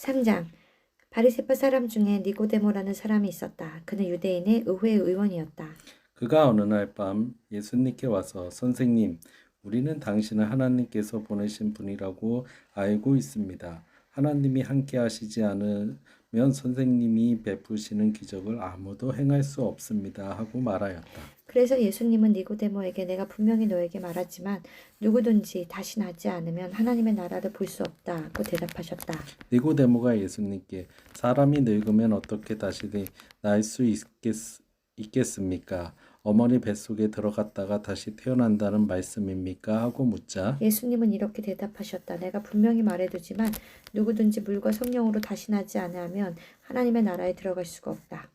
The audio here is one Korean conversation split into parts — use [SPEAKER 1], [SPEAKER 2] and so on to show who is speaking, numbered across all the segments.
[SPEAKER 1] 3장. 바리새파 사람 중에 니고데모라는 사람이 있었다. 그는 유대인의 의회 의원이었다.
[SPEAKER 2] 그가 어느 날 밤 예수님께 와서 선생님, 우리는 당신을 하나님께서 보내신 분이라고 알고 있습니다. 하나님이 함께 하시지 않으면 선생님이 베푸시는 기적을 아무도 행할 수 없습니다. 하고 말하였다.
[SPEAKER 1] 그래서 예수님은 니고데모에게 내가 분명히 너에게 말하지만 누구든지 다시 나지 않으면 하나님의 나라를 볼 수 없다고 대답하셨다.
[SPEAKER 2] 니고데모가 예수님께 사람이 늙으면 어떻게 다시 날 수 있겠습니까? 어머니 뱃속에 들어갔다가 다시 태어난다는 말씀입니까? 하고 묻자
[SPEAKER 1] 예수님은 이렇게 대답하셨다. 내가 분명히 말해두지만 누구든지 물과 성령으로 다시 나지 않으면 하나님의 나라에 들어갈 수가 없다.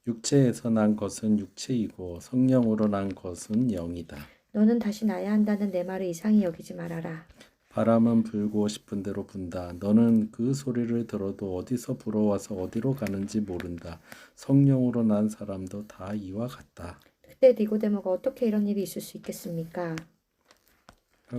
[SPEAKER 2] 육체에서 난 것은 육체이고 성령으로 난 것은 영이다.
[SPEAKER 1] 너는 다시 나야 한다는 내 말을 이상히 여기지 말아라.
[SPEAKER 2] 바람은 불고 싶은 대로 분다. 너는 그 소리를 들어도 어디서 불어와서 어디로 가는지 모른다. 성령으로 난 사람도 다 이와 같다.
[SPEAKER 1] 그때 니고데모가 어떻게 이런 일이 있을 수 있겠습니까?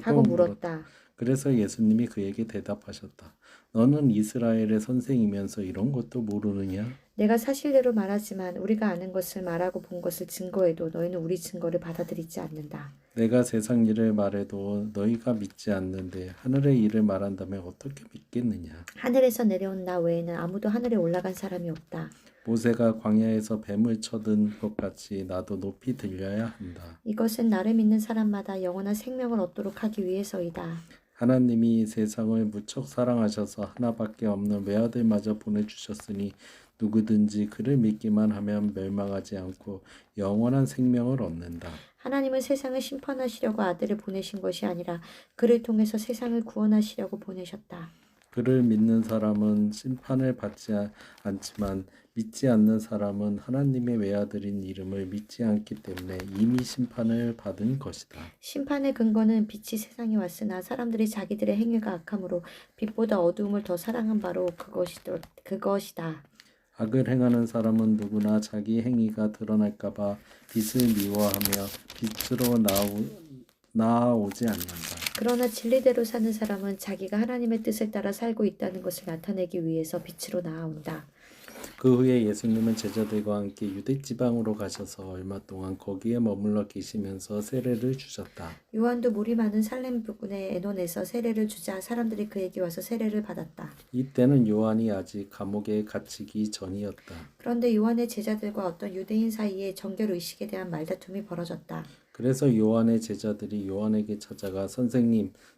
[SPEAKER 1] 하고 물었다.
[SPEAKER 2] 그래서 예수님이 그에게 대답하셨다. 너는 이스라엘의 선생이면서 이런 것도 모르느냐?
[SPEAKER 1] 내가 사실대로 말하지만 우리가 아는 것을 말하고 본 것을 증거해도 너희는 우리 증거를 받아들이지 않는다.
[SPEAKER 2] 내가 세상 일을 말해도 너희가 믿지 않는데 하늘의 일을 말한다면 어떻게 믿겠느냐?
[SPEAKER 1] 하늘에서 내려온 나 외에는 아무도 하늘에 올라간 사람이 없다.
[SPEAKER 2] 모세가 광야에서 뱀을 쳐든 것 같이 나도 높이 들려야 한다.
[SPEAKER 1] 이것은 나를 믿는 사람마다 영원한 생명을 얻도록 하기 위해서이다.
[SPEAKER 2] 하나님이 세상을 무척 사랑하셔서 하나밖에 없는 외아들마저 보내주셨으니 누구든지 그를 믿기만 하면 멸망하지 않고 영원한 생명을 얻는다.
[SPEAKER 1] 하나님은 세상을 심판하시려고 아들을 보내신 것이 아니라 그를 통해서 세상을 구원하시려고 보내셨다.
[SPEAKER 2] 그를 믿는 사람은 심판을 받지 않지만 믿지 않는 사람은 하나님의 외아들인 이름을 믿지 않기 때문에 이미 심판을 받은 것이다.
[SPEAKER 1] 심판의 근거는 빛이 세상에 왔으나 사람들이 자기들의 행위가 악함으로 빛보다 어두움을 더 사랑한 바로 그것이다.
[SPEAKER 2] 악을 행하는 사람은 누구나 자기 행위가 드러날까봐 빛을 미워하며 빛으로 나아오지 않는다.
[SPEAKER 1] 그러나 진리대로 사는 사람은 자기가 하나님의 뜻을 따라 살고 있다는 것을 나타내기 위해서 빛으로 나아온다.
[SPEAKER 2] 그 후에 예수님은 제자들과 함께 유대 지방으로 가셔서 얼마 동안 거기에 머물러 계시면서 세례를 주셨다.
[SPEAKER 1] 요한도 물이 많은 살렘 부근의 에논에서 세례를 주자 사람들이 그에게 와서 세례를 받았다.
[SPEAKER 2] 이때는 요한이 아직 감옥에 갇히기 전이었다.
[SPEAKER 1] 그런데 요한의 제자들과 어떤 유대인 사이에 정결 의식에 대한 말다툼이 벌어졌다.
[SPEAKER 2] 그래서 요한의 제자들이 요한에게 찾아가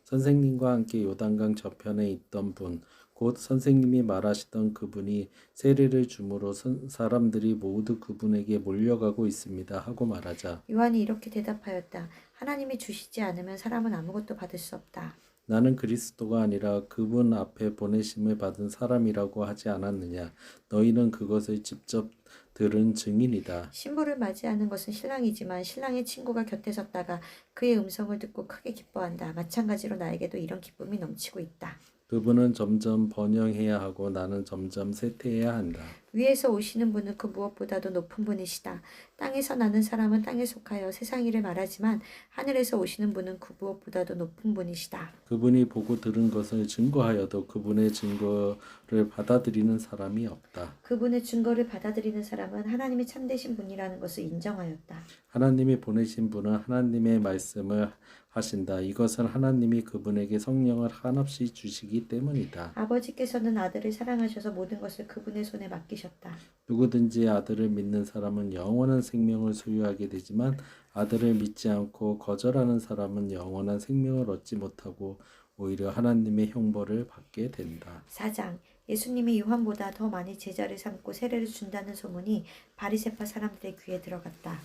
[SPEAKER 2] 선생님과 함께 요단강 저편에 있던 분, 곧 선생님이 말하시던 그분이 세례를 줌으로 사람들이 모두 그분에게 몰려가고 있습니다 하고 말하자
[SPEAKER 1] 요한이 이렇게 대답하였다. 하나님이 주시지 않으면 사람은 아무것도 받을 수 없다.
[SPEAKER 2] 나는 그리스도가 아니라 그분 앞에 보내심을 받은 사람이라고 하지 않았느냐. 너희는 그것을 직접 들은 증인이다.
[SPEAKER 1] 신부를 맞이하는 것은 신랑이지만 신랑의 친구가 곁에 섰다가 그의 음성을 듣고 크게 기뻐한다. 마찬가지로 나에게도 이런 기쁨이 넘치고 있다.
[SPEAKER 2] 그분은 점점 번영해야 하고 나는 점점 쇠퇴해야 한다.
[SPEAKER 1] 위에서 오시는 분은 그 무엇보다도 높은 분이시다. 땅에서 나는 사람은 땅에 속하여 세상 일을 말하지만 하늘에서 오시는 분은 그 무엇보다도 높은 분이시다.
[SPEAKER 2] 그분이 보고 들은 것을 증거하여도 그분의 증거를 받아들이는 사람이 없다.
[SPEAKER 1] 그분의 증거를 받아들이는 사람은 하나님이 참되신 분이라는 것을 인정하였다.
[SPEAKER 2] 하나님이 보내신 분은 하나님의 말씀을 하신다. 이것은 하나님이 그분에게 성령을 한없이 주시기 때문이다.
[SPEAKER 1] 아버지께서는 아들을 사랑하셔서 모든 것을 그분의 손에 맡기셨다.
[SPEAKER 2] 누구든지 아들을 믿는 사람은 영원한 생명을 소유하게 되지만 아들을 믿지 않고 거절하는 사람은 영원한 생명을 얻지 못하고 오히려 하나님의 형벌을 받게 된다.
[SPEAKER 1] 4장. 예수님이 요한보다 더 많이 제자를 삼고 세례를 준다는 소문이 바리새파 사람들의 귀에 들어갔다.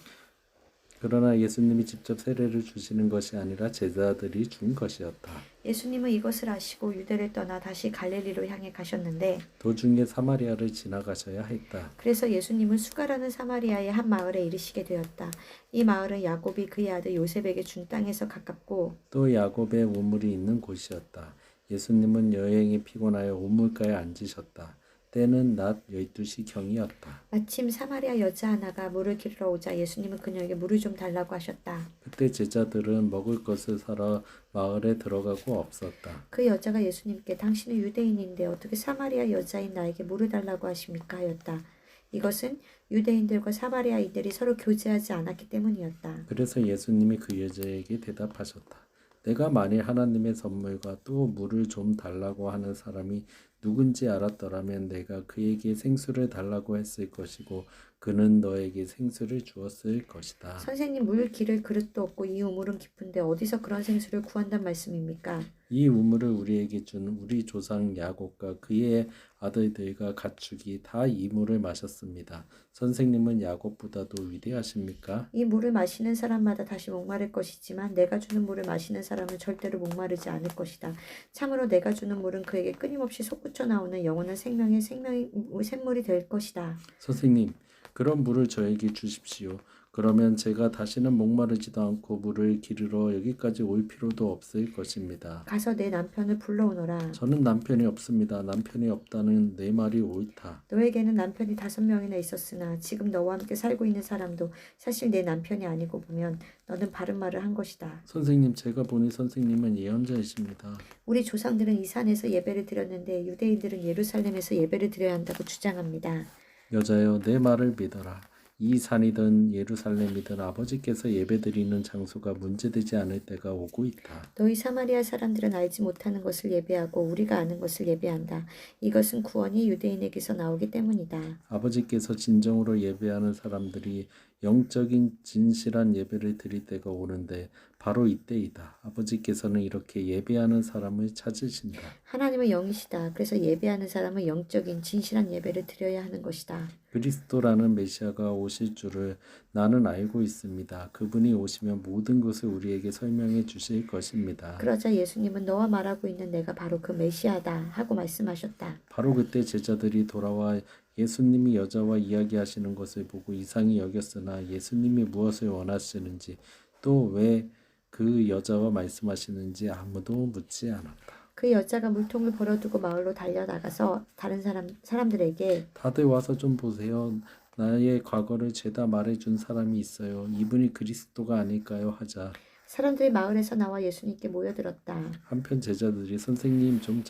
[SPEAKER 2] 그러나 예수님이 직접 세례를 주시는 것이 아니라 제자들이 준 것이었다.
[SPEAKER 1] 예수님은 이것을 아시고 유대를 떠나 다시 갈릴리로 향해 가셨는데
[SPEAKER 2] 도중에 사마리아를 지나가셔야 했다.
[SPEAKER 1] 그래서 예수님은 수가라는 사마리아의 한 마을에 이르시게 되었다. 이 마을은 야곱이 그의 아들 요셉에게 준 땅에서 가깝고
[SPEAKER 2] 또 야곱의 우물이 있는 곳이었다. 예수님은 여행이 피곤하여 우물가에 앉으셨다. 때는 낮 12시경이었다.
[SPEAKER 1] 마침 사마리아 여자 하나가 물을 기르러 오자 예수님은 그녀에게 물을 좀 달라고 하셨다.
[SPEAKER 2] 그때 제자들은 먹을 것을 사러 마을에 들어가고 없었다.
[SPEAKER 1] 그 여자가 예수님께 당신은 유대인인데 어떻게 사마리아 여자인 나에게 물을 달라고 하십니까? 하였다. 이것은 유대인들과 사마리아인들이 서로 교제하지 않았기 때문이었다.
[SPEAKER 2] 그래서 예수님이 그 여자에게 대답하셨다. 내가 만일 하나님의 선물과 또 물을 좀 달라고 하는 사람이 누군지 알았더라면 내가 그에게 생수를 달라고 했을 것이고 그는 너에게 생수를 주었을 것이다.
[SPEAKER 1] 선생님, 물 기를 그릇도 없고 이 우물은 깊은데 어디서 그런 생수를 구한단 말씀입니까?
[SPEAKER 2] 이 우물을 우리에게 준 우리 조상 야곱과 그의 아들들과 가축이 다 이 물을 마셨습니다. 선생님은 야곱보다도 위대하십니까?
[SPEAKER 1] 이 물을 마시는 사람마다 다시 목마를 것이지만 내가 주는 물을 마시는 사람은 절대로 목마르지 않을 것이다. 참으로 내가 주는 물은 그에게 끊임없이 솟구쳐 나오는 영원한 생명의 샘물이 될 것이다.
[SPEAKER 2] 선생님, 그런 물을 저에게 주십시오. 그러면 제가 다시는 목마르지도 않고 물을 기르러 여기까지 올 필요도 없을 것입니다.
[SPEAKER 1] 가서 내 남편을 불러오너라.
[SPEAKER 2] 저는 남편이 없습니다. 남편이 없다는 내 말이 옳다.
[SPEAKER 1] 너에게는 남편이 5명이나 있었으나 지금 너와 함께 살고 있는 사람도 사실 내 남편이 아니고 보면 너는 바른 말을 한 것이다.
[SPEAKER 2] 선생님, 제가 보니 선생님은 예언자이십니다.
[SPEAKER 1] 우리 조상들은 이 산에서 예배를 드렸는데 유대인들은 예루살렘에서 예배를 드려야 한다고 주장합니다.
[SPEAKER 2] 여자여, 내 말을 믿어라. 이 산이든 예루살렘이든 아버지께서 예배드리는 장소가 문제되지 않을 때가 오고 있다.
[SPEAKER 1] 너희 사마리아 사람들은 알지 못하는 것을 예배하고 우리가 아는 것을 예배한다. 이것은 구원이 유대인에게서 나오기 때문이다.
[SPEAKER 2] 아버지께서 진정으로 예배하는 사람들이 영적인 진실한 예배를 드릴 때가 오는데 바로 이때이다. 아버지께서는 이렇게 예배하는 사람을 찾으신다.
[SPEAKER 1] 하나님은 영이시다. 그래서 예배하는 사람은 영적인 진실한 예배를 드려야 하는 것이다.
[SPEAKER 2] 그리스도라는 메시아가 오실 줄을 나는 알고 있습니다. 그분이 오시면 모든 것을 우리에게 설명해 주실 것입니다.
[SPEAKER 1] 그러자 예수님은 너와 말하고 있는 내가 바로 그 메시아다 하고 말씀하셨다.
[SPEAKER 2] 바로 그때 제자들이 돌아와 예수님이 여자와 이야기하시는 것을 보고 이상히 여겼으나 예수님이 무엇을 원하시는지 또 왜 그 여자와 말씀하시는지 아무도 묻지 않았다.
[SPEAKER 1] 그 여자가 물통을 벌어두고 마을로 달려나가서 다른 사람들에게
[SPEAKER 2] 다들 와서 좀 보세요. 나의 과거를 죄다 말해준 사람이 있어요. 이분이 그리스도가 아닐까요? 하자.
[SPEAKER 1] 사람들이 마을에서 나와 예수님께 모여들었다.
[SPEAKER 2] 한편 제자들이 선생님 좀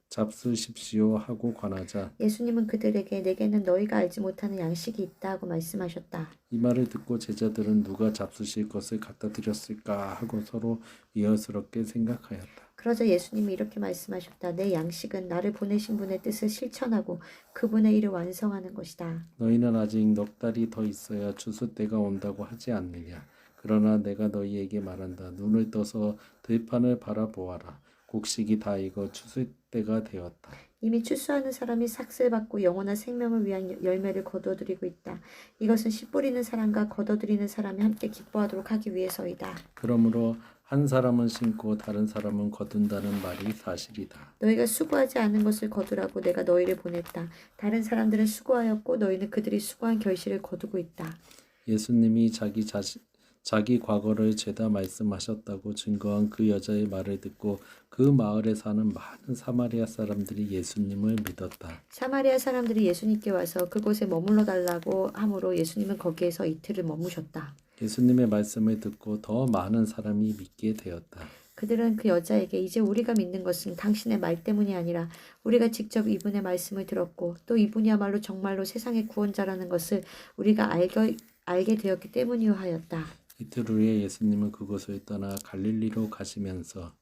[SPEAKER 2] 잡수십시오 하고 권하자.
[SPEAKER 1] 예수님은 그들에게 내게는 너희가 알지 못하는 양식이 있다 하고 말씀하셨다.
[SPEAKER 2] 이 말을 듣고 제자들은 누가 잡수실 것을 갖다 드렸을까 하고 서로 위험스럽게 생각하였다.
[SPEAKER 1] 그러자 예수님이 이렇게 말씀하셨다. 내 양식은 나를 보내신 분의 뜻을 실천하고 그분의 일을 완성하는 것이다.
[SPEAKER 2] 너희는 아직 넉 달이 더 있어야 추수 때가 온다고 하지 않느냐. 그러나 내가 너희에게 말한다. 눈을 떠서 들판을 바라보아라. 곡식이 다 익어 추수 때가 되었다.
[SPEAKER 1] 이미 추수하는 사람이 삭슬 받고 영원한 생명을 위한 열매를 거둬들이고 있다. 이것은 씨 뿌리는 사람과 거둬들이는 사람이 함께 기뻐하도록 하기 위해서이다.
[SPEAKER 2] 그러므로 한 사람은 심고 다른 사람은 거둔다는 말이 사실이다.
[SPEAKER 1] 너희가 수고하지 않은 것을 거두라고 내가 너희를 보냈다. 다른 사람들은 수고하였고 너희는 그들이 수고한 결실을 거두고 있다.
[SPEAKER 2] 예수님이 자기 과거를 죄다 말씀하셨다고 증거한 그 여자의 말을 듣고 그 마을에 사는 많은 사마리아 사람들이 예수님을 믿었다.
[SPEAKER 1] 사마리아 사람들이 예수님께 와서 그곳에 머물러 달라고 하므로 예수님은 거기에서 이틀을 머무셨다.
[SPEAKER 2] 예수님의 말씀을 듣고 더 많은 사람이 믿게 되었다.
[SPEAKER 1] 그들은 그 여자에게 이제 우리가 믿는 것은 당신의 말 때문이 아니라 우리가 직접 이분의 말씀을 들었고 또 이분이야말로 정말로 세상의 구원자라는 것을 우리가 알게 되었기 때문이요 하였다.
[SPEAKER 2] 이틀 후에 예수님은 그곳을 떠나 갈릴리로 가시면서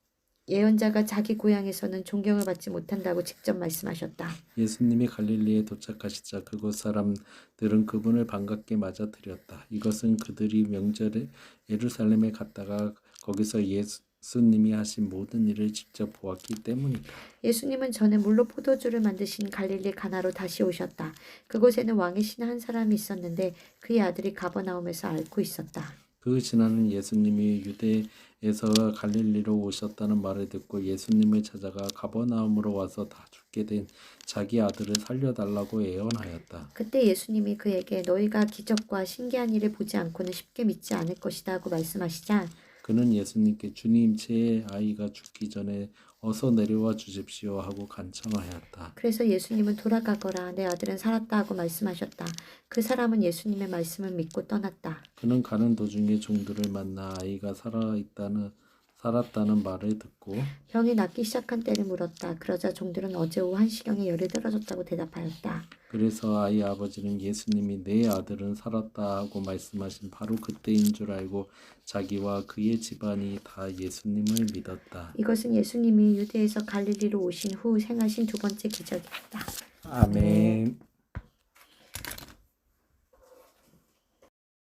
[SPEAKER 1] 예언자가 자기 고향에서는 존경을 받지 못한다고 직접 말씀하셨다.
[SPEAKER 2] 예수님이 갈릴리에 도착하시자 그곳 사람들은 그분을 반갑게 맞아들였다. 이것은 그들이 명절에 예루살렘에 갔다가 거기서 예수님이 하신 모든 일을 직접 보았기 때문이다.
[SPEAKER 1] 예수님은 전에 물로 포도주를 만드신 갈릴리 가나로 다시 오셨다. 그곳에는 왕의 신 한 사람이 있었는데 그의 아들이 가버나움에서 앓고 있었다.
[SPEAKER 2] 그 지나는 예수님이 유대에서 갈릴리로 오셨다는 말을 듣고 예수님을 찾아가 가버나움으로 와서 다 죽게 된 자기 아들을 살려달라고 애원하였다.
[SPEAKER 1] 그때 예수님이 그에게 너희가 기적과 신기한 일을 보지 않고는 쉽게 믿지 않을 것이다 하고 말씀하시자
[SPEAKER 2] 그는 예수님께 주님 제 아이가 죽기 전에 어서 내려와 주십시오 하고 간청하였다.
[SPEAKER 1] 그래서 예수님은 돌아가거라 내 아들은 살았다 하고 말씀하셨다. 그 사람은 예수님의 말씀을 믿고 떠났다.
[SPEAKER 2] 그는 가는 도중에 종들을 만나 아이가 살았다는 말을 듣고
[SPEAKER 1] 병이 낫기 시작한 때를 물었다. 그러자 종들은 어제 오후 1시경에 열이 들어졌다고 대답하였다.
[SPEAKER 2] 그래서 아이 아버지는 예수님이 내 아들은 살았다 하고 말씀하신 바로 그때인 줄 알고 자기와 그의 집안이 다 예수님을 믿었다.
[SPEAKER 1] 이것은 예수님이 유대에서 갈릴리로 오신 후 행하신 두 번째 기적이었다.
[SPEAKER 2] 아멘.